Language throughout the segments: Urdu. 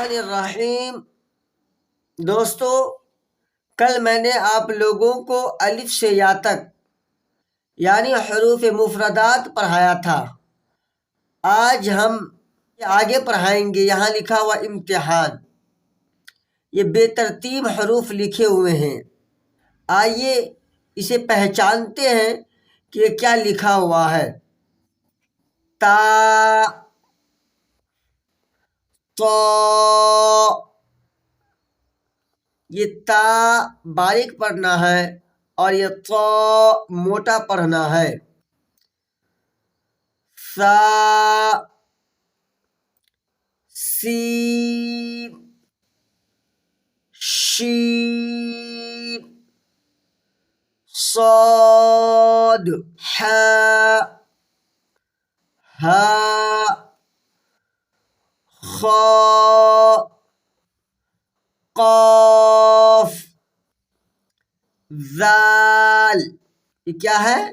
الرحمن الرحیم۔ دوستو، کل میں نے آپ لوگوں کو الف سے یا تک یعنی حروف مفردات پڑھایا تھا۔ آج ہم آگے پڑھائیں گے۔ یہاں لکھا ہوا امتحان، یہ بے ترتیب حروف لکھے ہوئے ہیں۔ آئیے اسے پہچانتے ہیں کہ یہ کیا لکھا ہوا ہے۔ تا، تو، یہ تا باریک پڑھنا ہے اور یہ تو موٹا پڑھنا ہے۔ سا، سین، شین، صاد، حاء، ہاء، خاء، قاف، ذال، یہ کیا ہے؟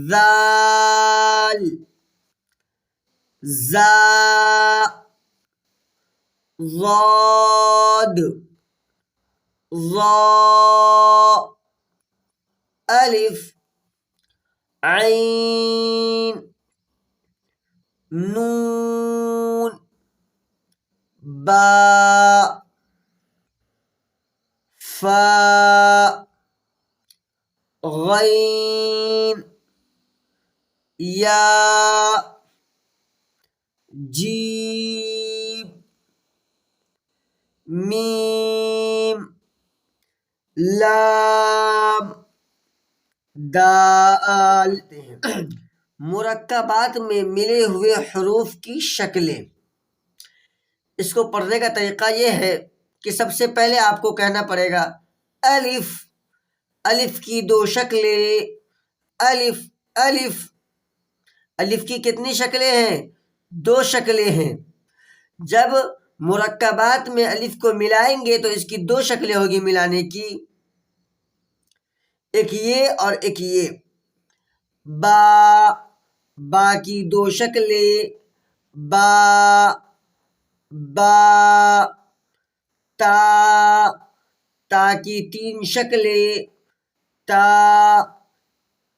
ذال، زا، ضاد، ظا، الف، عین، نون، با، فا، غین، یا، جیم، میم، لام، دال۔ مرکبات میں ملے ہوئے حروف کی شکلیں۔ اس کو پڑھنے کا طریقہ یہ ہے کہ سب سے پہلے آپ کو کہنا پڑے گا الف۔ الف کی دو شکلیں۔ الف، الف، الف کی کتنی شکلیں ہیں؟ دو شکلیں ہیں۔ جب مرکبات میں الف کو ملائیں گے تو اس کی دو شکلیں ہوگی ملانے کی، ایک یہ اور ایک یہ۔ با، با کی دو شکلیں، با، با۔ تا، تا کی تین شکلیں، تا،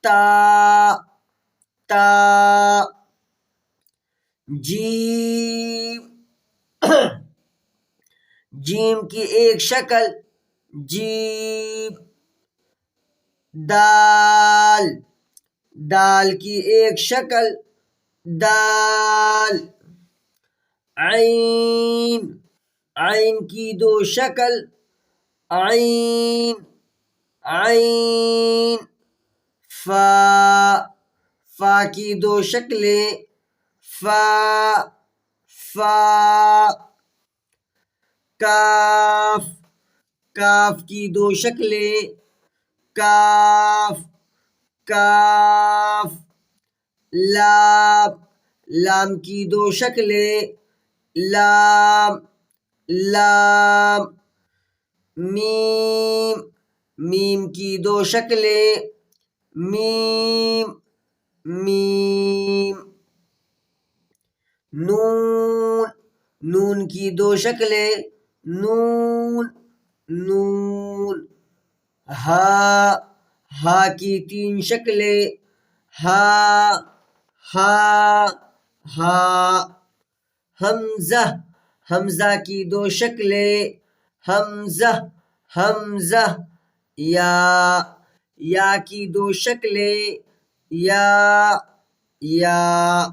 تا، تا۔ جیم، جیم کی ایک شکل، جیم۔ دال، دال کی ایک شکل، دال۔ عین، عین کی دو شکل، عین، عین۔ فا، فا کی دو شکلیں، فا، فا۔ کاف، کاف کی دو شکلیں، کاف، کاف۔ لام، لام کی دو شکلیں، لام، لام۔ میم، میم کی دو شکلیں، میم، میم۔ نون، نون کی دو شکلیں، نون، نون۔ ہاء، ہاء کی تین شکلیں، ہاء، ہاء، ہاء۔ حمزہ، حمزہ کی دو شکلیں، حمزہ، حمزہ۔ یا، یا کی دو شکلیں، یا، یا۔